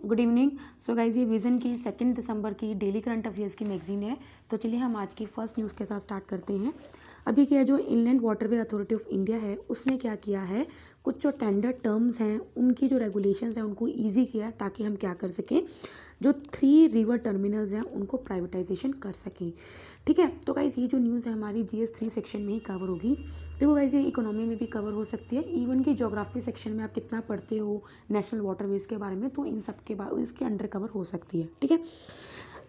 Good evening. So guys, ये vision की 2 दिसंबर की डेली करंट अफेयर्स की मैगजीन है। तो चलिए हम आज की फर्स्ट न्यूज़ के साथ स्टार्ट करते हैं। अभी क्या जो inland waterway authority of India है उसने क्या किया है, कुछ जो टेंडर टर्म्स हैं उनकी जो रेगुलेशंस हैं उनको ईजी किया ताकि हम क्या कर सकें, जो 3 रिवर टर्मिनल्स हैं उनको प्राइवेटाइजेशन कर सकें। ठीक है, तो गाइज ये जो न्यूज़ है हमारी GS3 सेक्शन में ही कवर होगी। देखो गाइज, ये इकोनॉमी में भी कवर हो सकती है, इवन कि ज्योग्राफी सेक्शन में आप कितना पढ़ते हो नेशनल वाटरवेज के बारे में, तो इन सब के बाद इसके अंडर कवर हो सकती है। ठीक है,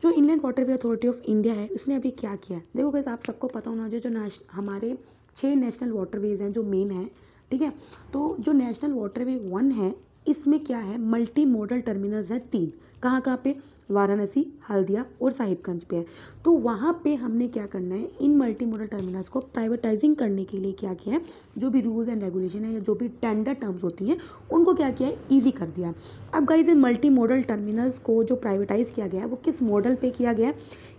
जो inland waterway authority of India है उसने अभी क्या किया है, देखो गाइज आप सबको पता होना चाहिए जो हमारे 6 नेशनल वाटरवेज हैं जो मेन हैं। ठीक है, तो जो नेशनल वाटरवे 1 है इसमें क्या है, मल्टी मॉडल टर्मिनल्स हैं 3। कहाँ कहाँ पे, वाराणसी, हल्दिया और साहिबगंज पे है। तो वहाँ पे हमने क्या करना है, इन मल्टी मॉडल टर्मिनल्स को प्राइवेटाइजिंग करने के लिए क्या किया है, जो भी रूल्स एंड रेगुलेशन है या जो भी टेंडर टर्म्स होती हैं उनको क्या किया है, ईजी कर दिया। अब guys in multi modal terminals को जो प्राइवेटाइज किया गया है वो किस मॉडल पे किया गया है,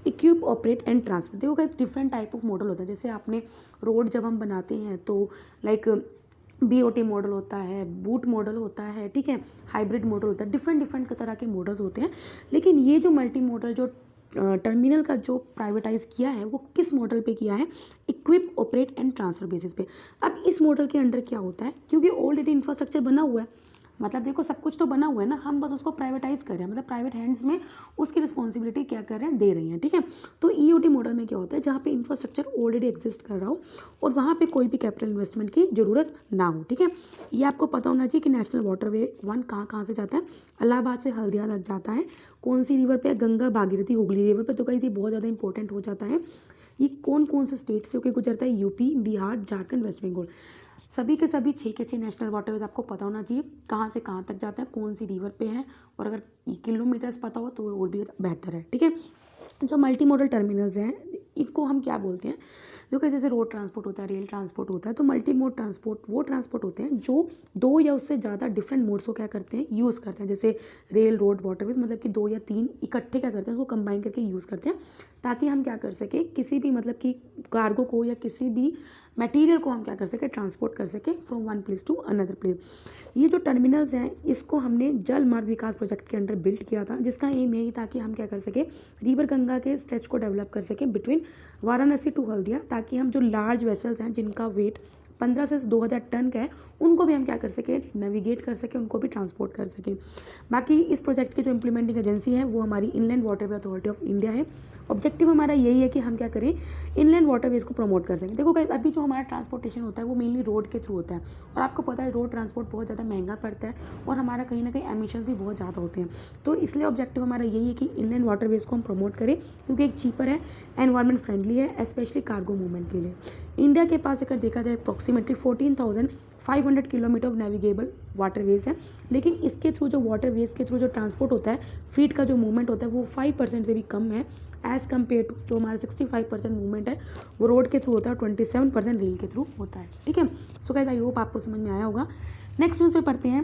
इक्विप, ऑपरेट एंड ट्रांसफर। देखो guys different type of model होता है, जैसे आपने रोड जब हम बनाते हैं तो लाइक BOT मॉडल होता है, बूट मॉडल होता है, ठीक है, हाइब्रिड मॉडल होता है, डिफरेंट तरह के मॉडल्स होते हैं। लेकिन ये जो मल्टी मॉडल जो टर्मिनल का जो प्राइवेटाइज किया है वो किस मॉडल पे किया है, equip, operate and transfer basis पे। अब इस मॉडल के अंडर क्या होता है, क्योंकि ऑलरेडी इंफ्रास्ट्रक्चर बना हुआ है, मतलब देखो सब कुछ तो बना हुआ है ना, हम बस उसको प्राइवेटाइज कर रहे हैं, मतलब प्राइवेट हैंड्स में उसकी रिस्पॉन्सिबिलिटी क्या कर रहे हैं, दे रही हैं। ठीक है, तो EOT मॉडल में क्या होता है, जहाँ पे इंफ्रास्ट्रक्चर ऑलरेडी एग्जिस्ट कर रहा हो और वहाँ पे कोई भी कैपिटल इन्वेस्टमेंट की जरूरत ना हो। ठीक है, ये आपको पता होना चाहिए कि नेशनल वाटरवे 1 कहाँ से जाता है, इलाहाबाद से हल्दिया तक जाता है। कौन सी रिवर पे, गंगा, भागीरथी, हुगली रिवर पे। तो कहीं ये बहुत ज़्यादा इंपॉर्टेंट हो जाता है। ये कौन से स्टेट से होकर गुजरता है, UP, बिहार, झारखंड, वेस्ट बंगाल। सभी के सभी 6 के 6 नेशनल वाटरवेज आपको पता होना चाहिए कहाँ से कहाँ तक जाता है, कौन सी रिवर पे है, और अगर किलोमीटर्स पता हो तो वो और भी बेहतर है। ठीक है, जो मल्टी मॉडल टर्मिनल्स हैं इनको हम क्या बोलते हैं, जो कि जैसे रोड ट्रांसपोर्ट होता है, रेल ट्रांसपोर्ट होता है, तो मल्टी मोड ट्रांसपोर्ट वो ट्रांसपोर्ट होते हैं जो 2 या उससे ज़्यादा डिफरेंट मोड्स को क्या करते हैं, यूज़ करते हैं। जैसे रेल, रोड, वाटरवेज, मतलब कि 2 या 3 इकट्ठे क्या करते हैं, उसको कंबाइन करके यूज़ करते हैं ताकि हम क्या कर सकें, किसी भी मतलब कि कार्गो को या किसी भी मटेरियल को हम क्या कर सकें, ट्रांसपोर्ट कर सकें from one place to another place. ये जो टर्मिनल्स हैं इसको हमने जल मार्ग विकास प्रोजेक्ट के अंडर बिल्ड किया था, जिसका एम यही था कि हम क्या कर सकें, रिवर गंगा के स्ट्रेच को डेवलप कर सकें बिटवीन वाराणसी टू हल्दिया, ताकि हम जो लार्ज वेसल्स हैं जिनका वेट 15 से 2000 टन का है उनको भी हम क्या कर सकें, नेविगेट कर सकें, उनको भी ट्रांसपोर्ट कर सकें। बाकी इस प्रोजेक्ट की जो इम्प्लीमेंटिंग एजेंसी है वो हमारी inland waterway authority of India है। ऑब्जेक्टिव हमारा यही है कि हम क्या करें, इनलैंड वाटरवेज को प्रमोट कर सकें। देखो गाइस, अभी जो हमारा ट्रांसपोर्टेशन होता है वो मेनली रोड के थ्रू होता है, और आपको पता है रोड ट्रांसपोर्ट बहुत ज़्यादा महंगा पड़ता है और हमारा कहीं ना कहीं एमिशन भी बहुत ज़्यादा होते हैं। तो इसलिए ऑब्जेक्टिव हमारा यही है कि इनलैंड वाटरवेज को हम प्रमोट करें, क्योंकि एक चीपर है, एनवायरमेंट फ्रेंडली है, स्पेशली कार्गो मूवमेंट के लिए। इंडिया के पास अगर देखा जाए approximately 14,500 kilometre of navigable waterways है, लेकिन इसके थ्रू जो वाटरवेज के थ्रू जो ट्रांसपोर्ट होता है, फीड का जो मूवमेंट होता है वो 5% से भी कम है एज़ कम्पेयर टू जो हमारा 65% मूवमेंट है वो रोड के थ्रू होता है और 27% रेल के थ्रू होता है। ठीक है, सो गाइस आई होप आपको समझ में आया होगा। नेक्स्ट न्यूज़ पे पढ़ते हैं।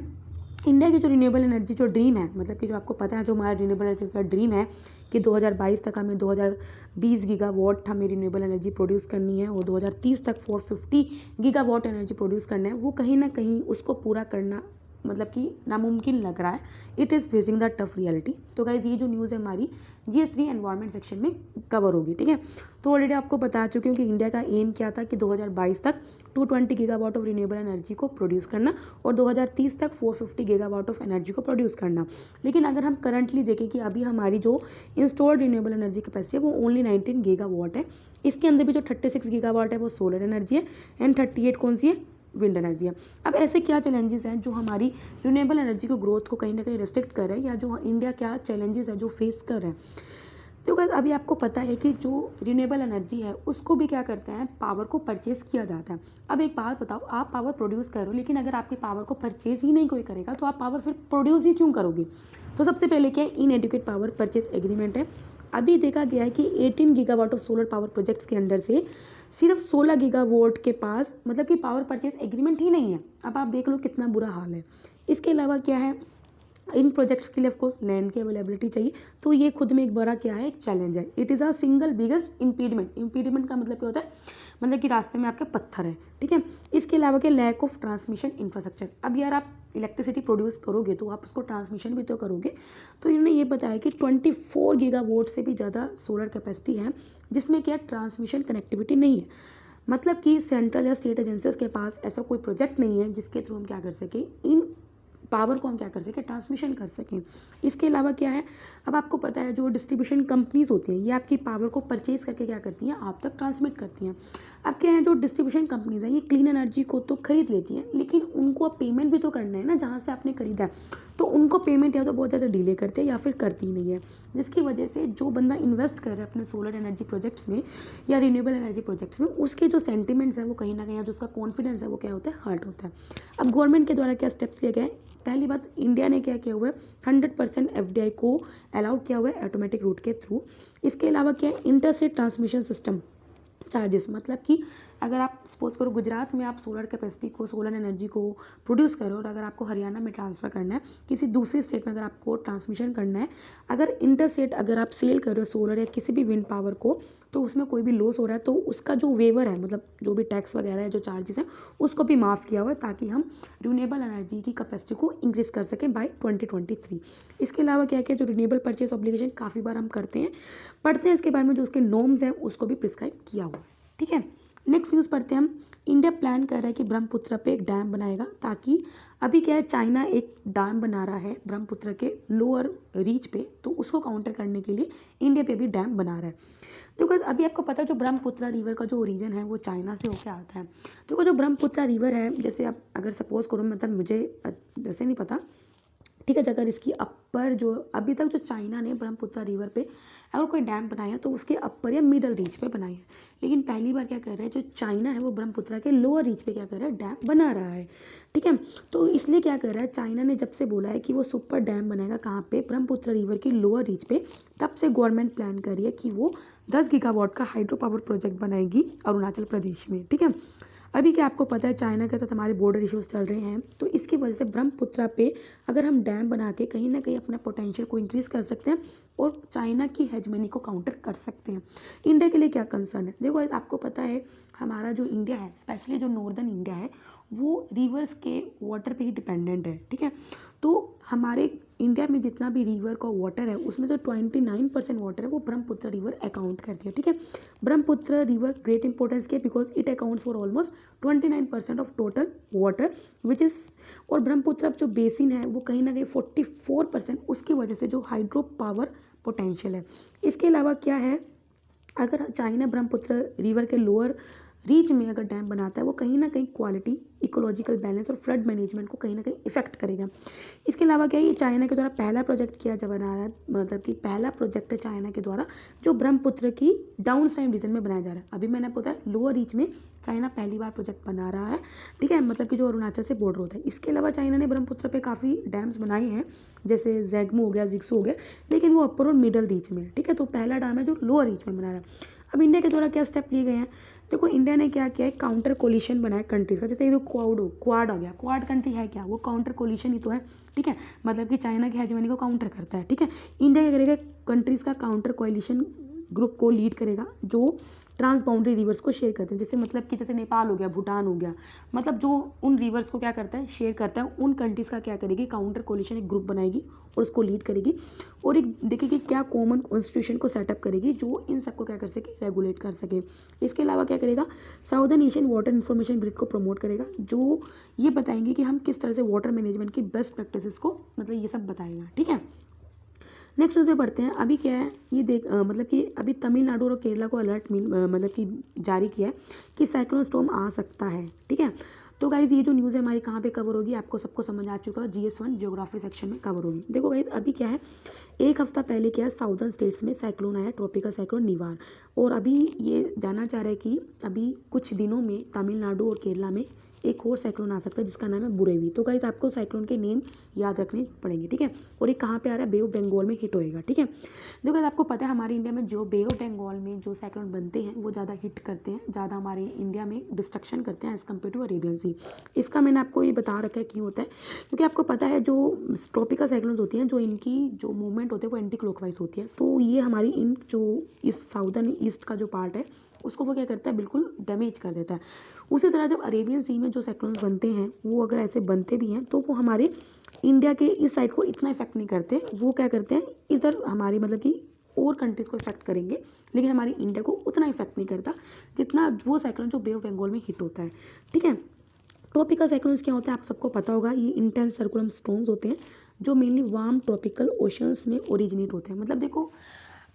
इंडिया की जो रिन्यूएबल एनर्जी जो ड्रीम है, मतलब कि जो आपको पता है जो हमारा रिन्यूएबल एनर्जी का ड्रीम है कि 2022 तक हमें 2020 गीगावाट हमें रिन्यूएबल एनर्जी प्रोड्यूस करनी है और 2030 तक 450 गीगावाट एनर्जी प्रोड्यूस करना है, वो कहीं ना कहीं उसको पूरा करना मतलब कि नामुमकिन लग रहा है। It is facing the tough reality. तो गाइज ये जो न्यूज़ है हमारी GS3 एनवायरमेंट सेक्शन में कवर होगी। ठीक है, तो ऑलरेडी आपको बता चुकी हूँ कि इंडिया का एम क्या था कि 2022 तक 220 गीगावाट ऑफ रिन्यूएबल एनर्जी को प्रोड्यूस करना और 2030 तक 450 गीगावाट ऑफ एनर्जी को प्रोड्यूस करना। लेकिन अगर हम करंटली देखें कि अभी हमारी जो इंस्टॉल्ड रिन्यूएबल एनर्जी कैपेसिटी है वो ओनली 19 गीगावाट है। इसके अंदर भी जो 36 गीगावाट है वो सोलर एनर्जी है एंड 38 कौन सी है, विंड एनर्जी है। अब ऐसे क्या चैलेंजेस हैं जो हमारी रिन्यूएबल एनर्जी को ग्रोथ को कहीं ना कहीं रिस्ट्रिक्ट कर रहे हैं, या जो इंडिया क्या चैलेंजेस है जो फेस कर रहे हैं। तो गाइस अभी आपको पता है कि जो रिन्यूएबल एनर्जी है उसको भी क्या करते हैं, पावर को परचेज किया जाता है। अब एक बात बताओ, आप पावर प्रोड्यूस करो लेकिन अगर आपकी पावर को परचेज ही नहीं कोई करेगा तो आप पावर फिर प्रोड्यूस ही क्यों करोगे। तो सबसे पहले क्या है, इनएडुकेट पावर परचेज एग्रीमेंट है। अभी देखा गया है कि 18 gigawatt of solar power projects के अंडर से सिर्फ 16 गीगावाट के पास मतलब कि पावर परचेज एग्रीमेंट ही नहीं है। अब आप देख लो कितना बुरा हाल है। इसके अलावा क्या है, इन प्रोजेक्ट्स के लिए ऑफकोर्स लैंड की अवेलेबिलिटी चाहिए, तो ये खुद में एक बड़ा क्या है, एक चैलेंज है। It is a single biggest impediment. Impediment का मतलब क्या होता है, मतलब कि रास्ते में आपके पत्थर है। ठीक है, इसके अलावा क्या, लैक ऑफ ट्रांसमिशन इंफ्रास्ट्रक्चर। अब यार आप इलेक्ट्रिसिटी प्रोड्यूस करोगे तो आप उसको ट्रांसमिशन भी तो करोगे। तो इन्होंने ये बताया कि 24 गीगावाट से भी ज़्यादा सोलर कैपेसिटी है जिसमें क्या ट्रांसमिशन कनेक्टिविटी नहीं है। मतलब कि सेंट्रल या स्टेट एजेंसीज के पास ऐसा कोई प्रोजेक्ट नहीं है जिसके थ्रू हम क्या कर सकें, इन पावर को हम क्या कर सकें, ट्रांसमिशन कर सकें। इसके अलावा क्या है, अब आपको पता है जो डिस्ट्रीब्यूशन कंपनीज होती हैं ये आपकी पावर को परचेज करके क्या करती हैं, आप तक ट्रांसमिट करती हैं। अब क्या है, जो डिस्ट्रीब्यूशन कंपनीज हैं ये क्लीन एनर्जी को तो खरीद लेती हैं, लेकिन उनको अब पेमेंट भी तो करना है ना जहाँ से आपने खरीदा है। तो उनको पेमेंट या तो बहुत ज़्यादा डिले करते हैं या फिर करती ही नहीं है, जिसकी वजह से जो बंदा इन्वेस्ट कर रहा है अपने सोलर एनर्जी प्रोजेक्ट्स में या रिन्यूएबल एनर्जी प्रोजेक्ट्स में, उसके जो सेंटिमेंट्स हैं वो कहीं ना कहीं, जो उसका कॉन्फिडेंस है वो क्या होता है, हर्ट होता है। अब गवर्नमेंट के द्वारा क्या स्टेप्स लिए गए, पहली बात इंडिया ने क्या किया हुआ है, 100% एफडीआई को अलाउ किया हुआ है ऑटोमेटिक रूट के थ्रू। इसके अलावा क्या है, इंटरस्टेट ट्रांसमिशन सिस्टम चार्जेस, मतलब कि अगर आप सपोज करो गुजरात में आप सोलर कैपेसिटी को, सोलर एनर्जी को प्रोड्यूस करो और अगर आपको हरियाणा में ट्रांसफ़र करना है, किसी दूसरी स्टेट में अगर आपको ट्रांसमिशन करना है, अगर इंटर स्टेट अगर आप सेल कर रहे हो सोलर या किसी भी विंड पावर को, तो उसमें कोई भी लॉस हो रहा है तो उसका जो वेवर है, मतलब जो भी टैक्स वगैरह है, जो चार्जेस हैं, उसको भी माफ़ किया हुआ है ताकि हम रिन्यूएबल एनर्जी की कैपेसिटी को इंक्रीज़ कर सकें बाय 2023। इसके अलावा क्या क्या, जो रिन्यूएबल परचेज ऑब्लिगेशन काफ़ी बार हम करते हैं, पढ़ते हैं इसके बारे में, जो उसके नॉर्म्स हैं उसको भी प्रिस्क्राइब किया हुआ है। ठीक है, नेक्स्ट न्यूज़ पढ़ते हैं हम। इंडिया प्लान कर रहा है कि ब्रह्मपुत्र पे एक डैम बनाएगा, ताकि अभी क्या है, चाइना एक डैम बना रहा है ब्रह्मपुत्र के लोअर रीच पे, तो उसको काउंटर करने के लिए इंडिया पे भी डैम बना रहा है। देखो अभी आपको पता है जो ब्रह्मपुत्र रिवर का जो ओरिजिन है वो चाइना से होकर आता है। देखो जो ब्रह्मपुत्र रिवर है, जैसे आप अगर सपोज करो, मतलब मुझे जैसे नहीं पता, ठीक है, अगर इसकी अपर जो अभी तक जो चाइना ने ब्रह्मपुत्र रिवर पे अगर कोई डैम बनाया तो उसके अपर या मिडल रीच पे बनाया है, लेकिन पहली बार क्या कर रहा है, जो चाइना है वो ब्रह्मपुत्र के लोअर रीच पे क्या कर रहा है, डैम बना रहा है। ठीक है, तो इसलिए क्या कर रहा है, चाइना ने जब से बोला है कि वो सुपर डैम बनाएगा कहाँ पे, ब्रह्मपुत्र रिवर की लोअर रीच पे, तब से गवर्नमेंट प्लान कर रही है कि वो 10 गीगावाट का हाइड्रो पावर प्रोजेक्ट बनाएगी अरुणाचल प्रदेश में। ठीक है, अभी क्या आपको पता है चाइना के साथ हमारे बॉर्डर इश्यूज चल रहे हैं, तो इसकी वजह से ब्रह्मपुत्र पे अगर हम डैम बना के कहीं ना कहीं अपना पोटेंशियल को इंक्रीज़ कर सकते हैं और चाइना की हेजमनी को काउंटर कर सकते हैं। इंडिया के लिए क्या कंसर्न है, देखो आपको पता है हमारा जो इंडिया है, स्पेशली जो नॉर्दर्न इंडिया है, वो रिवर्स के वाटर पे ही डिपेंडेंट है। ठीक है, तो हमारे इंडिया में जितना भी रिवर का वाटर है उसमें से 29% वाटर है वो ब्रह्मपुत्र रिवर अकाउंट करती है। ठीक है, ब्रह्मपुत्र रिवर ग्रेट इंपॉर्टेंस के because it accounts for almost 29% of total water which is, और ब्रह्मपुत्र जो बेसिन है वो कहीं ना कहीं 44% उसकी वजह से जो हाइड्रो पावर पोटेंशियल है। इसके अलावा क्या है, अगर चाइना ब्रह्मपुत्र रिवर के लोअर रीच में अगर डैम बनाता है वो कहीं ना कहीं क्वालिटी, इकोलॉजिकल बैलेंस और फ्लड मैनेजमेंट को कहीं ना कहीं इफेक्ट करेगा। इसके अलावा क्या है, ये चाइना के द्वारा पहला प्रोजेक्ट किया जा बना रहा है, मतलब कि पहला प्रोजेक्ट है चाइना के द्वारा जो ब्रह्मपुत्र की डाउन स्ट्रीम रीजन में बनाया जा रहा है। अभी मैंने बताया लोअर रीच में चाइना पहली बार प्रोजेक्ट बना रहा है। ठीक है, मतलब कि जो अरुणाचल से बॉर्डर होता है। इसके अलावा चाइना ने ब्रह्मपुत्र पे काफ़ी डैम्स बनाए हैं, जैसे जैगमू हो गया, जिक्सू हो गया, लेकिन वो अपर और मिडल रीच में। ठीक है, तो पहला डैम है जो लोअर रीच में बना रहा है। अब इंडिया के द्वारा क्या स्टेप लिए गए हैं, देखो इंडिया ने क्या किया है, काउंटर कोलिशन बनाया कंट्रीज का, जैसे ये जो क्वाड हो गया, क्वाड कंट्री है क्या, वो काउंटर कोलिशन ही तो है। ठीक है, मतलब कि चाइना की हेजमनी को काउंटर करता है। ठीक है, इंडिया क्या करेगा, कंट्रीज का काउंटर कोलिशन ग्रुप को लीड करेगा जो ट्रांस बाउंड्री रिवर्स को शेयर करते हैं, जैसे मतलब कि जैसे नेपाल हो गया, भूटान हो गया, मतलब जो उन रिवर्स को क्या करता है, शेयर करता है, उन कंट्रीज़ का क्या करेगी, काउंटर कोलिशन एक ग्रुप बनाएगी और उसको लीड करेगी और एक देखेगी क्या कॉमन कॉन्स्टिट्यूशन को सेटअप करेगी जो इन सबको क्या कर सके, रेगुलेट कर सके। इसके अलावा क्या करेगा, southern Asian water information grid को प्रमोट करेगा, जो ये बताएंगे कि हम किस तरह से वाटर मैनेजमेंट की बेस्ट प्रैक्टिसेस को, मतलब ये सब बताएगा। ठीक है, नेक्स्ट न्यूज़ पे पढ़ते हैं। अभी क्या है ये मतलब कि अभी तमिलनाडु और केरला को अलर्ट मतलब कि जारी किया है कि साइक्लोन स्टॉर्म आ सकता है। ठीक है, तो गाइज ये जो न्यूज़ है हमारी कहाँ पे कवर होगी, आपको सबको समझ आ चुका है, GS1 ज्योग्राफी सेक्शन में कवर होगी। देखो गाइज अभी क्या है, एक हफ्ता पहले क्या है, साउदर्न स्टेट्स में साइक्लोन आया, ट्रॉपिकल साइक्लोन निवार, और अभी ये जानना चाह रहा है कि अभी कुछ दिनों में तमिलनाडु और केरला में एक और साइक्लोन आ सकता है जिसका नाम है बुरेवी। तो गाइज आपको साइक्लोन के नेम याद रखने पड़ेंगे। ठीक है, और ये कहाँ पे आ रहा है, बे ऑफ बंगाल में हिट होएगा। ठीक है, जो गाइज आपको पता है हमारे इंडिया में जो बे ऑफ बंगाल में जो साइक्लोन बनते हैं वो ज़्यादा हिट करते हैं, ज़्यादा हमारे इंडिया में डिस्ट्रक्शन करते हैं एज़ कम्पेयर टू अरेबियन सी। इसका मैंने आपको ये बता रखा है क्यों होता है, क्योंकि आपको पता है जो ट्रॉपिकल साइक्लोन्स होती हैं जो इनकी जो मूवमेंट होती है वो एंटी क्लॉकवाइज होती है, तो ये हमारी इन जो इस साउदर्न ईस्ट का जो पार्ट है उसको वो क्या करता है, बिल्कुल डैमेज कर देता है। उसी तरह जब अरेबियन सी में जो साइक्लोन्स बनते हैं वो अगर ऐसे बनते भी हैं तो वो हमारे इंडिया के इस साइड को इतना इफेक्ट नहीं करते, वो क्या करते हैं इधर हमारी मतलब कि और कंट्रीज़ को इफेक्ट करेंगे, लेकिन हमारी इंडिया को उतना इफेक्ट नहीं करता जितना वो साइक्लोन जो बे ऑफ बंगाल में हिट होता है। ठीक है, ट्रॉपिकल साइक्लोन्स क्या होते हैं आप सबको पता होगा, ये इंटेंस सर्कुलम स्टॉर्म्स होते हैं जो मेनली वार्म ट्रॉपिकल ओशंस में ओरिजिनेट होते हैं। मतलब देखो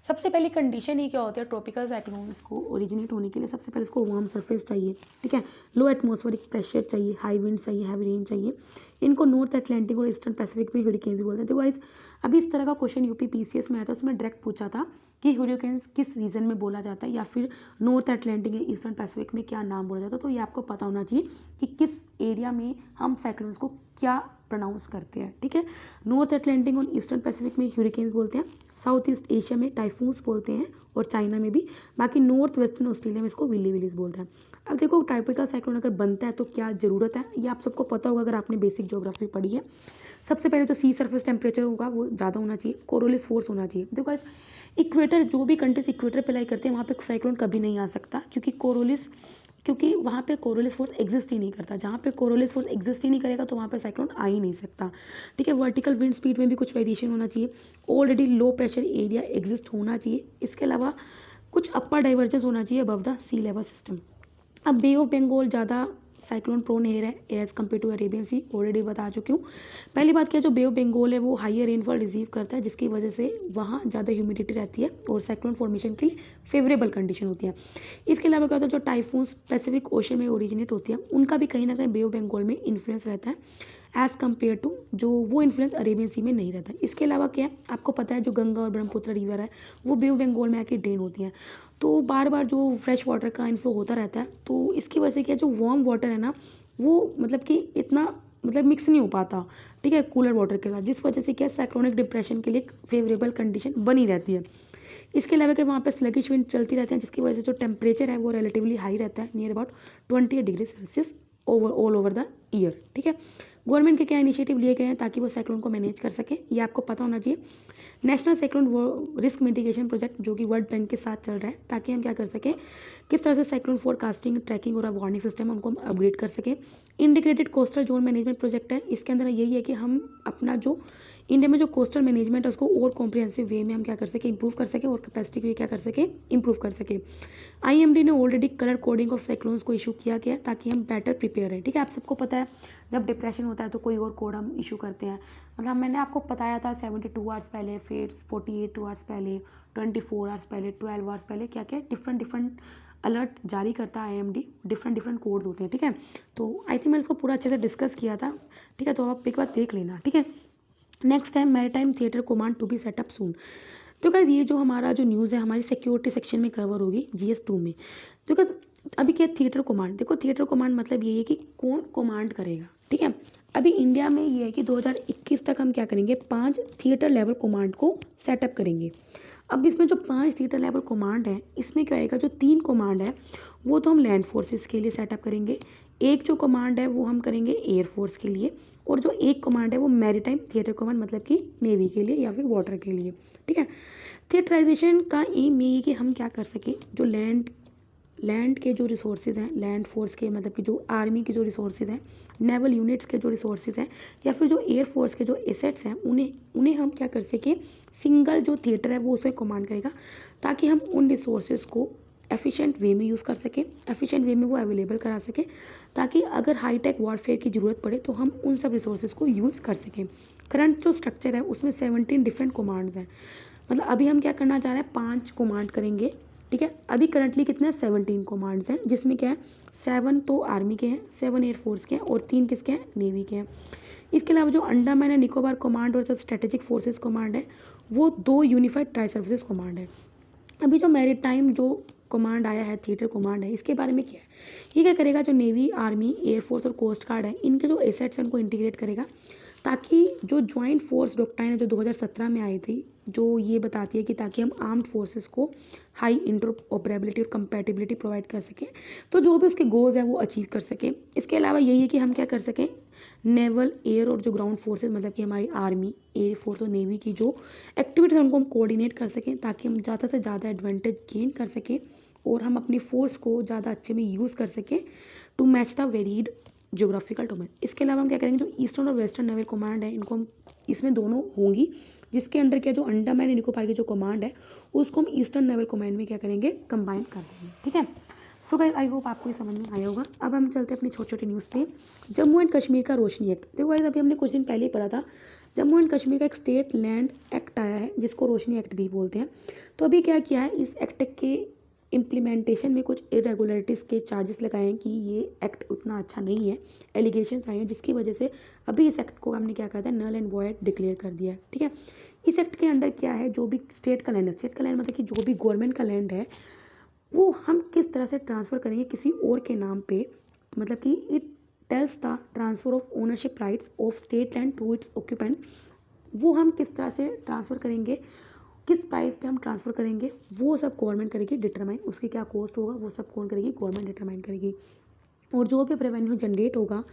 सबसे पहली कंडीशन ही क्या होती है ट्रॉपिकल साइक्लोन्स को ओरिजिनेट होने के लिए, सबसे पहले उसको वार्म सरफेस चाहिए। ठीक है, लो एटमॉस्फेरिक प्रेशर चाहिए, हाई विंड चाहिए, हैवी रेन चाहिए। इनको नॉर्थ अटलांटिक और ईस्टर्न पैसिफिक में ह्यूरिकेन्स बोलते हैं। देखो गाइस, अभी इस तरह का क्वेश्चन यूपी पीसीएस में आया था, उसमें डायरेक्ट पूछा था कि ह्यूरिकेन्स किस रीजन में बोला जाता है या फिर नॉर्थ अटलांटिक या ईस्टर्न पैसिफिक में क्या नाम बोला जाता है। तो ये आपको पता होना चाहिए कि किस एरिया में हम साइक्लोन्स को क्या प्रोनाउंस करते हैं। ठीक है, नॉर्थ अटलांटिक और ईस्टर्न पैसिफिक में ह्यूरिकेन्स बोलते हैं, साउथ ईस्ट एशिया में टाइफून्स बोलते हैं और चाइना में भी, बाकी नॉर्थ वेस्टर्न ऑस्ट्रेलिया में इसको विली विलीज बोलते हैं। अब देखो ट्रॉपिकल साइक्लोन अगर बनता है तो क्या ज़रूरत है, ये आप सबको पता होगा अगर आपने बेसिक ज्योग्राफी पढ़ी है। सबसे पहले तो सी सरफेस टेम्परेचर होगा वो ज़्यादा होना चाहिए, कोरोलिस फोर्स होना चाहिए। देखो इक्वेटर, जो भी कंट्रीज इक्वेटर पे लाई करते हैं वहाँ पे साइक्लोन कभी नहीं आ सकता, क्योंकि वहाँ पे कोरोलिस फोर्स एग्जिस्ट ही नहीं करता। जहाँ पे कोरोलिस फोर्स एग्जिस्ट ही नहीं करेगा तो वहाँ पे साइक्लोन आ ही नहीं सकता। ठीक है, वर्टिकल विंड स्पीड में भी कुछ वेरिएशन होना चाहिए, already low pressure area exist होना चाहिए, इसके अलावा कुछ अपर डाइवर्जेंस होना चाहिए above the sea level system. अब बे ऑफ बंगाल ज़्यादा साइक्लोन प्रोन एयर है as compared to Arabian sea, already बता चुकी हूँ। पहली बात क्या, जो बे ऑफ बंगाल है वो हाइयर रेनफॉल रिसीव करता है, जिसकी वजह से वहाँ ज़्यादा ह्यूमिडिटी रहती है और साइक्लोन फॉर्मेशन के लिए फेवरेबल कंडीशन होती है। इसके अलावा क्या होता है, जो टाइफून्स पैसिफिक ओशन में ओरिजिनेट होती है उनका भी कहीं ना कहीं बे ऑफ बंगाल में इन्फ्लुएंस रहता है एज़ कम्पेयर टू जो वो इन्फ्लुएंस अरेबियन सी में नहीं रहता। इसके अलावा क्या है, आपको पता है जो गंगा और ब्रह्मपुत्र रिवर है वो बे ऑफ बंगाल में आके ड्रेन होती हैं, तो बार बार जो फ्रेश वाटर का इन्फ्लो होता रहता है, तो इसकी वजह से क्या, जो वार्म वाटर है ना वो मतलब कि इतना मतलब मिक्स नहीं हो पाता। ठीक है, कूलर वाटर के साथ, जिस वजह से क्या साइक्लोनिक डिप्रेशन के लिए फेवरेबल कंडीशन बनी रहती है। इसके अलावा क्या वहाँ पे स्लगिश विंड चलती रहती है, जिसकी वजह से जो टेम्परेचर है वो रिलेटिवली हाई रहता है, near about 28 degree Celsius all over the year. ठीक है, गवर्नमेंट के क्या इनिशिएटिव लिए गए हैं ताकि वो साइक्लोन को मैनेज कर सके, ये आपको पता होना चाहिए। National cyclone risk mitigation project जो कि वर्ल्ड बैंक के साथ चल रहा है, ताकि हम क्या कर सकें, किस तरह से साइक्लोन फोरकास्टिंग, ट्रैकिंग और वार्निंग सिस्टम उनको हम अपग्रेड कर सकें। Integrated coastal zone management project है, इसके अंदर यही है कि हम अपना जो इंडिया में जो कोस्टल मैनेजमेंट है उसको और कॉम्प्रिहेंसिव वे में हम क्या कर सकें, इंप्रूव कर सकें, और कैपेसिटी भी क्या कर सकें, इंप्रूव कर सकें। आईएमडी ने already colour coding of cyclones को इशू किया गया ताकि हम बेटर प्रिपेयर हैं। ठीक है, आप सबको पता है जब डिप्रेशन होता है तो कोई और कोड हम इशू करते हैं, मतलब मैंने आपको बताया था 72 आवर्स पहले, फिर 48 आवर्स पहले, 24 आवर्स पहले, 12 आवर्स पहले, क्या क्या डिफरेंट अलर्ट जारी करता है आईएमडी, डिफरेंट कोड्स होते हैं। ठीक है, तो आई थिंक मैंने इसको पूरा अच्छे से डिस्कस किया था। ठीक है, तो आप एक बार देख लेना। ठीक है, नेक्स्ट है maritime theatre command to be set up soon. तो क्या ये जो हमारा जो न्यूज़ है हमारी सिक्योरिटी सेक्शन में कवर होगी GS2 में। तो क्या अभी क्या थिएटर कमांड, देखो थिएटर कमांड मतलब ये है कि कौन कमांड करेगा। ठीक है, अभी इंडिया में ये है कि 2021 तक हम क्या करेंगे, 5 थिएटर लेवल कमांड को सेटअप करेंगे। अब इसमें जो 5 थिएटर लेवल कमांड है, इसमें क्या आएगा, जो 3 कमांड है वो तो हम लैंड फोर्सेस के लिए सेटअप करेंगे, एक जो कमांड है वो हम करेंगे एयरफोर्स के लिए, और जो एक कमांड है वो मैरीटाइम थिएटर कमांड मतलब कि नेवी के लिए या फिर वाटर के लिए। ठीक है, थिएटराइजेशन का एम ये है कि हम क्या कर सकें, जो लैंड के जो रिसोर्सेज हैं, लैंड फोर्स के मतलब कि जो आर्मी के जो रिसोर्सेज हैं, नेवल यूनिट्स के जो रिसोर्सेज हैं, या फिर जो एयरफोर्स के जो एसेट्स हैं, उन्हें हम क्या कर सकें, सिंगल जो थिएटर है वो उसे कमांड करेगा, ताकि हम उन रिसोर्सेज को एफिशिएंट वे में यूज़ कर सकें, एफिशिएंट वे में वो अवेलेबल करा सकें, ताकि अगर हाईटेक वॉरफेयर की ज़रूरत पड़े तो हम उन सब रिसोर्सेज को यूज़ कर सकें। करंट जो स्ट्रक्चर है उसमें 17 डिफरेंट कमांड्स हैं, मतलब अभी हम क्या करना चाह रहे हैं, 5 कमांड करेंगे। ठीक है, अभी करंटली कितने 17 कमांड्स हैं, जिसमें क्या है 7 तो आर्मी के हैं, 7 एयरफोर्स के हैं और 3 किसके हैं, नेवी के हैं। इसके अलावा जो अंडमान एंड निकोबार कमांड और जो स्ट्रेटेजिक फोर्सेस कमांड है वो 2 यूनिफाइड ट्राई सर्विसेज कमांड है। अभी जो मैरीटाइम जो कमांड आया है, थिएटर कमांड है, इसके बारे में क्या है, ये क्या करेगा, जो नेवी, आर्मी, एयरफोर्स और कोस्ट गार्ड है इनके जो एसेट्स हैं उनको इंटीग्रेट करेगा, ताकि जो ज्वाइंट फोर्स डॉक्ट्राइन है जो 2017 में आई थी, जो ये बताती है कि ताकि हम आर्म्ड फोर्सेस को हाई इंटरऑपरेबिलिटी और कंपैटिबिलिटी प्रोवाइड कर सकें, तो जो भी उसके गोल्स हैं वो अचीव कर सकें। इसके अलावा यही है कि हम क्या कर सकें, नेवल, एयर और जो ग्राउंड फोर्सेस मतलब कि हमारी आर्मी, एयर फोर्स और नेवी की जो एक्टिविटीज़ हैं उनको हम कोऑर्डिनेट कर सकें, ताकि हम ज़्यादा से ज़्यादा एडवांटेज गेन कर सकें और हम अपनी फोर्स को ज़्यादा अच्छे में यूज़ कर सकें to match the varied geographical domain. इसके अलावा हम क्या करेंगे, जो ईस्टर्न और वेस्टर्न नेवल कमांड है इनको हम इसमें दोनों होंगी, जिसके अंडर क्या जो अंडमान एंड निकोबार की जो कमांड है उसको हम ईस्टर्न नेवल कमांड में क्या करेंगे, कंबाइन कर देंगे। ठीक है, सो गाइस आई होप आपको ये समझ में आया होगा। अब हम चलते हैं अपनी छोटी छोटी न्यूज़ पे। जम्मू एंड कश्मीर का रोशनी एक्ट, देखो गाइस अभी हमने कुछ दिन पहले ही पढ़ा था, जम्मू एंड कश्मीर का एक स्टेट लैंड एक्ट आया है जिसको रोशनी एक्ट भी बोलते हैं। तो अभी क्या किया है, इस एक्ट के इम्प्लीमेंटेशन में कुछ इरेगुलरिटीज़ के चार्जेस लगाए हैं कि ये एक्ट उतना अच्छा नहीं है, एलिगेशंस आए हैं जिसकी वजह से अभी इस एक्ट को हमने क्या कहता है, नल एंड वॉइड डिक्लेयर कर दिया है। ठीक है, इस एक्ट के अंडर क्या है, जो भी स्टेट का लैंड है, स्टेट का लैंड मतलब कि जो भी गवर्नमेंट का लैंड है वो हम किस तरह से ट्रांसफ़र करेंगे किसी और के नाम पे, मतलब कि it tells the transfer of ownership rights of state land to its occupant, वो हम किस तरह से ट्रांसफ़र करेंगे, किस प्राइस पे हम ट्रांसफ़र करेंगे, वो सब गवर्नमेंट करेगी डिटरमाइन, उसके क्या कॉस्ट होगा वो सब कौन करेगी, गवर्नमेंट डिटरमाइन करेगी। और जो भी रेवेन्यू जनरेट होगा,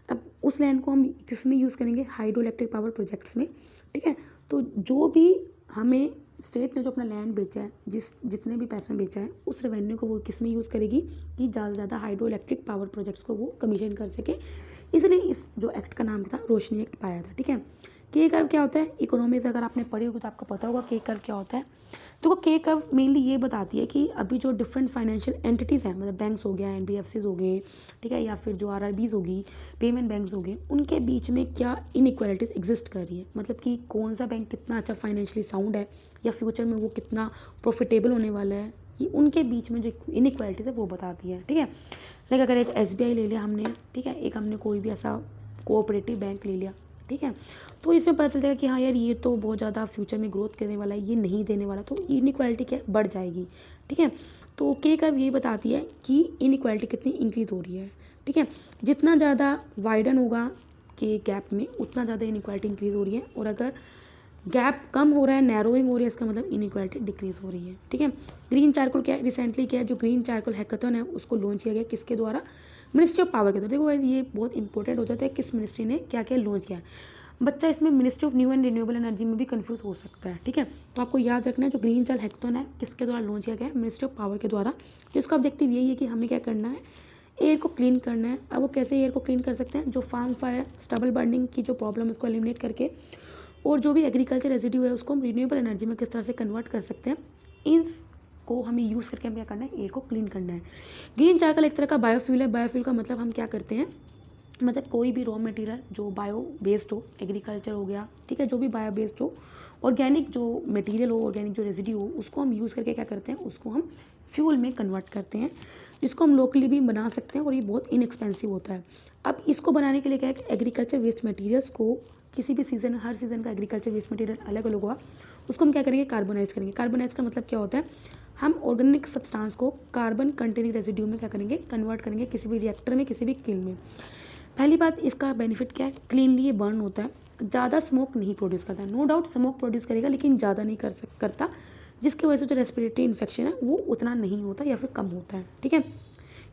अब उस लैंड को हम किस में यूज़ करेंगे, हाइड्रो इलेक्ट्रिक पावर प्रोजेक्ट्स में। ठीक है, तो जो भी हमें स्टेट ने जो अपना लैंड बेचा है, जितने भी पैसों में बेचा है, उस रेवेन्यू को वो किस में यूज़ करेगी कि ज़्यादा से ज़्यादा हाइड्रो इलेक्ट्रिक पावर प्रोजेक्ट्स को वो कमीशन कर सके। इसलिए इस जो एक्ट का नाम था रोशनी एक्ट पाया था। ठीक है, के कर्व क्या होता है, इकोनॉमिक्स अगर आपने पढ़ी होगी तो आपको पता होगा के कर्व क्या होता है। तो के कर्व मेनली ये बताती है कि अभी जो डिफरेंट फाइनेंशियल एंटिटीज़ हैं, मतलब बैंक्स हो गया, एनबीएफसीज हो गए, ठीक है, या फिर जो आरआरबीज होगी, पेमेंट बैंक्स हो गए, उनके बीच में क्या इनइक्वालिटीज एग्जिस्ट कर रही है, मतलब कि कौन सा बैंक कितना अच्छा फाइनेंशियली साउंड है या फ्यूचर में वो कितना प्रॉफिटेबल होने वाला है, ये उनके बीच में जो इनइक्वालिटीज है वो बताती है। ठीक है, लाइक अगर एक एसबीआई ले लिया हमने, ठीक है, एक हमने कोई भी ऐसा कोऑपरेटिव बैंक ले लिया, ठीक है, तो इसमें पता चलता है कि हाँ यार ये तो बहुत ज़्यादा फ्यूचर में ग्रोथ करने वाला है, ये नहीं देने वाला, तो इनइक्वालिटी क्या बढ़ जाएगी। ठीक है, तो के कर्व ये बताती है कि इनइक्वालिटी कितनी इंक्रीज हो रही है। ठीक है, जितना ज़्यादा वाइडन होगा के गैप में उतना ज़्यादा इनइक्वालिटी इंक्रीज हो रही है, और अगर गैप कम हो रहा है, नैरोइंग हो रही है, इसका मतलब इनइक्वालिटी डिक्रीज हो रही है। ठीक है, ग्रीन चारकोल क्या है, रिसेंटली क्या है, जो ग्रीन चारकोल हैकाथन है उसको लॉन्च किया गया, किसके द्वारा, मिनिस्ट्री ऑफ पावर के द्वारा। देखो ये बहुत इंपॉर्टेंट हो जाता है किस मिनिस्ट्री ने क्या क्या लॉन्च किया है। बच्चा इसमें ministry of new and renewable energy में भी कंफ्यूज हो सकता है। ठीक है, तो आपको याद रखना है जो ग्रीन चार्ल हैकाथन है किसके द्वारा लॉन्च किया गया है, मिनिस्ट्री ऑफ पावर के द्वारा। तो इसका ऑब्जेक्टिव यही है कि हमें क्या करना है, एयर को क्लीन करना है। अब वो कैसे एयर को क्लीन कर सकते हैं, जो फार्म फायर, स्टबल बर्निंग की जो प्रॉब्लम है उसको एलिमिनेट करके, और जो भी एग्रीकल्चर रेजिड्यू है उसको हम रिन्यूएबल एनर्जी में किस तरह से कन्वर्ट कर सकते हैं, इन को हमें यूज़ करके हम क्या करना है, एयर को क्लीन करना है। ग्रीन चारकोल एक तरह का बायोफ्यूल है। बायोफ्यूल का मतलब हम क्या करते हैं, मतलब कोई भी रॉ मटेरियल जो बायो बेस्ड हो, एग्रीकल्चर हो गया, ठीक है, जो भी बायो बेस्ड हो, ऑर्गेनिक जो मटेरियल हो, ऑर्गेनिक जो रेजिड्यू हो, उसको हम यूज़ करके क्या करते हैं, उसको हम फ्यूल में कन्वर्ट करते हैं, जिसको हम लोकली भी बना सकते हैं और ये बहुत इनएक्सपेंसिव होता है। अब इसको बनाने के लिए क्या है, एग्रीकल्चर वेस्ट मटेरियल्स को किसी भी सीज़न, हर सीज़न का एग्रीकल्चर वेस्ट मटेरियल अलग अलग हुआ, उसको हम क्या करेंगे, कार्बोनाइज करेंगे। कार्बोनाइज का मतलब क्या होता है, हम ऑर्गेनिक सब्सटेंस को कार्बन कंटेनिंग रेजिड्यू में क्या करेंगे, कन्वर्ट करेंगे किसी भी रिएक्टर में, किसी भी किल्न में। पहली बात, इसका बेनिफिट क्या है, क्लीनली ये बर्न होता है, ज़्यादा स्मोक नहीं प्रोड्यूस करता है। नो डाउट स्मोक प्रोड्यूस करेगा लेकिन ज़्यादा नहीं करता, जिसकी वजह से जो रेस्पिरेटरी इन्फेक्शन है वो उतना नहीं होता या फिर कम होता है। ठीक है,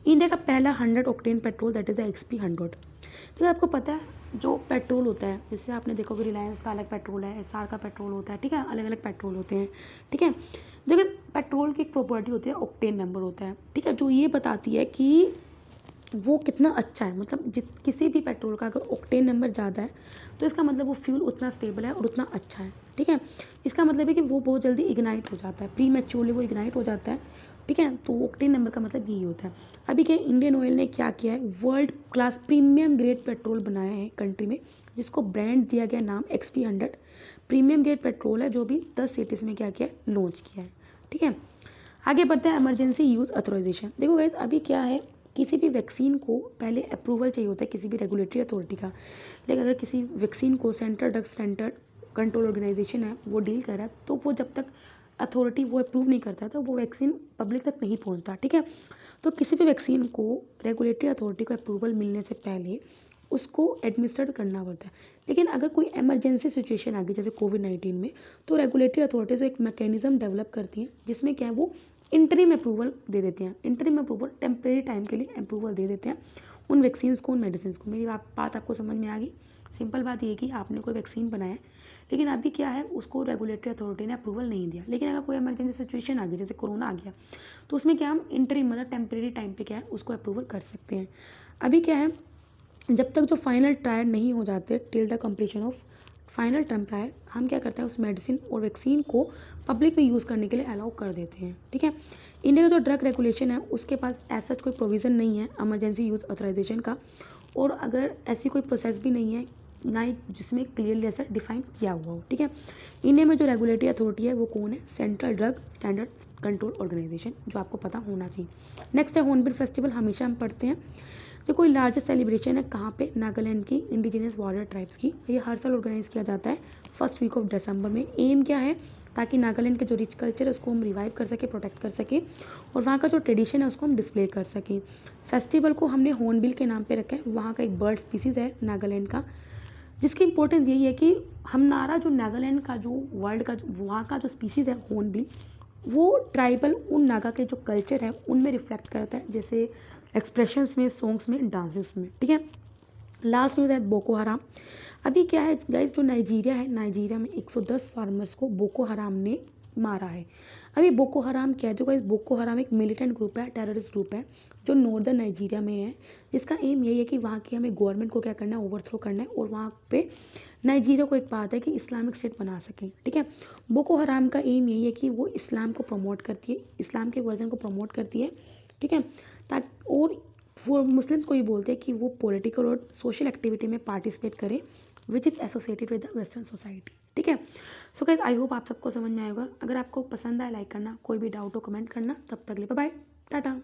इंडिया का पहला 100 octane petrol that is the XP100। ठीक है, आपको पता है जो पेट्रोल होता है, जैसे आपने देखो कि रिलायंस का अलग पेट्रोल है, एसआर का पेट्रोल होता है, ठीक है, अलग अलग पेट्रोल होते हैं। ठीक है, देखिए पेट्रोल की एक प्रॉपर्टी होती है, ऑक्टेन नंबर होता है, ठीक है, जो ये बताती है कि वो कितना अच्छा है, मतलब किसी भी पेट्रोल का अगर ऑक्टेन नंबर ज़्यादा है तो इसका मतलब वो फ्यूल उतना स्टेबल है और उतना अच्छा है। ठीक है, इसका मतलब है कि वो बहुत जल्दी इग्नाइट हो जाता है, प्री मैच्योरली वो इग्नाइट हो जाता है। ठीक है, तो ऑक्टेन नंबर का मतलब यही होता है। अभी क्या इंडियन ऑयल ने क्या किया है, world class premium grade petrol बनाया है कंट्री में, जिसको ब्रांड दिया गया नाम XP100। प्रीमियम ग्रेड पेट्रोल है जो भी 10 सिटीज़ में क्या किया है, लॉन्च किया है। ठीक है, आगे बढ़ते हैं, इमरजेंसी यूज़ अथोराइजेशन। देखो गाइस अभी क्या है, किसी भी वैक्सीन को पहले अप्रूवल चाहिए होता है किसी भी रेगुलेटरी अथॉरिटी का, लेकिन अगर किसी वैक्सीन को central drug standard control organisation है वो डील कर रहा है, तो वो जब तक अथॉरिटी वो अप्रूव नहीं करता तो वो वैक्सीन पब्लिक तक नहीं पहुंचता। ठीक है, तो किसी भी वैक्सीन को रेगुलेटरी अथॉरिटी को अप्रूवल मिलने से पहले उसको एडमिनिस्ट्रेट करना पड़ता है। लेकिन अगर कोई इमरजेंसी सिचुएशन आ गई जैसे कोविड-19 में, तो रेगुलेटरी अथॉरिटीज़ एक मैकेनिज्म डेवलप करती हैं जिसमें क्या है, वो इंटरिम अप्रूवल दे देते हैं। इंटरिम अप्रूवल टेम्परेरी टाइम के लिए अप्रूवल दे देते हैं उन वैक्सीन्स को, उन मेडिसिन को। मेरी बात आपको समझ में आ गई। सिंपल बात ये है कि आपने कोई वैक्सीन बनाया है लेकिन अभी क्या है, उसको रेगुलेटरी अथॉरिटी ने अप्रूवल नहीं दिया। लेकिन अगर कोई इमरजेंसी सिचुएशन आ गई, जैसे कोरोना आ गया, तो उसमें क्या हम इंटरिम मतलब टेम्प्रेरी टाइम पे क्या है उसको अप्रूवल कर सकते हैं। अभी क्या है, जब तक जो फाइनल ट्रायल नहीं हो जाते, till the completion of final term trial, हम क्या करते हैं उस मेडिसिन और वैक्सीन को पब्लिक में यूज़ करने के लिए अलाउ कर देते हैं। ठीक है, इंडिया का जो ड्रग रेगुलेशन है उसके पास ऐसा कोई प्रोविज़न नहीं है इमरजेंसी यूज़ ऑथराइजेशन का, और अगर ऐसी कोई प्रोसेस भी नहीं है ना ही जिसमें क्लियरली ऐसा डिफाइन किया हुआ हो। ठीक है, इंडिया में जो रेगुलेटरी अथॉरिटी है वो कौन है, central drug standard control organisation, जो आपको पता होना चाहिए। नेक्स्ट है हॉर्नबिल फेस्टिवल, हमेशा हम पढ़ते हैं। ये कोई लार्जेस्ट सेलिब्रेशन है कहाँ पे, नागालैंड की इंडिजिनस वॉरियर ट्राइब्स की। ये हर साल ऑर्गेनाइज किया जाता है फर्स्ट वीक ऑफ दिसंबर में। एम क्या है, ताकि नागालैंड के जो रिच कल्चर है उसको हम रिवाइव कर सके, प्रोटेक्ट कर सके, और वहाँ का जो ट्रेडिशन है उसको हम डिस्प्ले कर सकें। फेस्टिवल को हमने हॉर्नबिल के नाम पे रखा है, वहाँ का एक बर्ड स्पीसीज़ है नागालैंड का, जिसकी इंपॉर्टेंस यही है कि हम नारा जो नागालैंड का जो वर्ल्ड का वहाँ का जो स्पीसीज़ है हॉर्नबिल, वो ट्राइबल उन नागा के जो कल्चर है उनमें रिफ्लेक्ट करता है, जैसे एक्सप्रेशंस में, सॉन्ग्स में, डांसेस में। ठीक है, लास्ट न्यूज़ है बोको हराम। अभी क्या है गाइस, जो नाइजीरिया है, नाइजीरिया में 110 फार्मर्स को बोको हराम ने मारा है। अभी बोको हराम क्या है, जो गाइस बोको हराम एक मिलिटेंट ग्रुप है, टेररिस्ट ग्रुप है जो नॉर्दर्न नाइजीरिया में है, जिसका एम यही है कि वहाँ की हमें गवर्नमेंट को क्या करना है, ओवरथ्रो करना है, और वहाँ पे नाइजीरिया को एक बात है कि इस्लामिक स्टेट बना सकें। ठीक है, बोको हराम का एम यही है कि वो इस्लाम को प्रमोट करती है, इस्लाम के वर्जन को प्रमोट करती है। ठीक है, ताकि और वो मुस्लिम्स को ये बोलते हैं कि वो पॉलिटिकल और सोशल एक्टिविटी में पार्टिसिपेट करें which is associated with the western society. ठीक है, सो गाइस आई होप आप सबको समझ में आएगा। अगर आपको पसंद आए लाइक करना, कोई भी डाउट हो कमेंट करना। तब तक ले बाय बाय, टाटा।